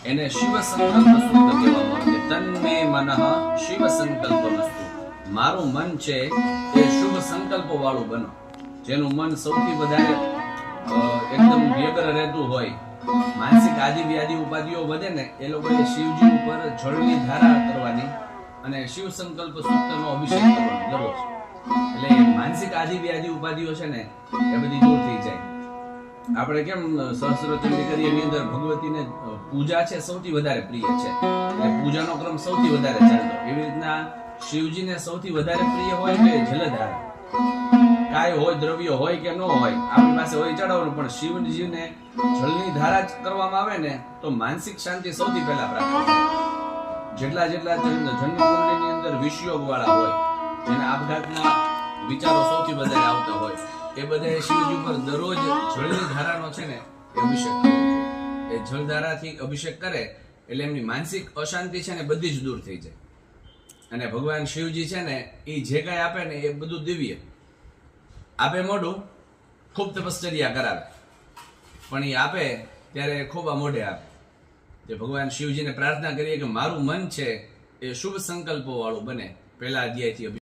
એને શિવ સંકલ્પ સૂત્ર કહેવામાં આવે છે. તન્મે મનઃ શિવ સંકલ્પમસ્તુ. મારું મન છે એ શુભ સંકલ્પો વાળું બનો. જેનું મન સૌથી વધારે એકદમ વ્યગ્ર રહેતું હોય, માનસિક આદિ વ્યાધિ ઉપાધિઓ વધે ને, એ લોકોએ શિવજી ઉપર જળની ધારા કરવાની અને શિવ સંકલ્પ સૂક્તનો અભિષેક કરવાનો દરરોજ. એટલે માનસિક આદિ વ્યાધિ ઉપાધિઓ છે ને એ બધી દૂર થઈ જાય. આપણે કેમ સહસ્ત્રચંડી કરીએ એની અંદર ભગવતીને પૂજા છે સૌથી વધારે પ્રિય છે, એટલે પૂજાનો ક્રમ સૌથી વધારે ચાલતો. એવી રીતના શિવજીને સૌથી વધારે પ્રિય હોય કે જલધારા. કાંઈ હોય, દ્રવ્ય હોય કે ન હોય, આપણી પાસે હોય ચડાવવાનું, પણ શિવજીને જળની ધારા જ કરવામાં આવે ને તો માનસિક શાંતિ સૌથી પહેલા પ્રાપ્ત થાય. જેટલા જન્મકુંડલીની અંદર વિષયોગ વાળા હોય, જેના આપઘાતના વિચારો સૌથી વધારે આવતા હોય, એ બધા શિવજી ઉપર દરરોજ જળની ધારાનો છે ને એ અભિષેક કરવો જોઈએ. એ જળધારાથી અભિષેક કરે એટલે એમની માનસિક અશાંતિ છે ને બધી જ દૂર થઈ જાય. અને ભગવાન શિવજી છે ને એ જે કાંઈ આપે ને એ બધું દિવ્ય આપે. મોઢું ખૂબ તપશ્ચર્યા કરાવે, પણ એ આપે ત્યારે ખૂબ આ મોઢે આપે. જે ભગવાન શિવજીને પ્રાર્થના કરીએ કે મારું મન છે એ શુભ સંકલ્પો વાળું બને. પહેલા અધ્યાયથી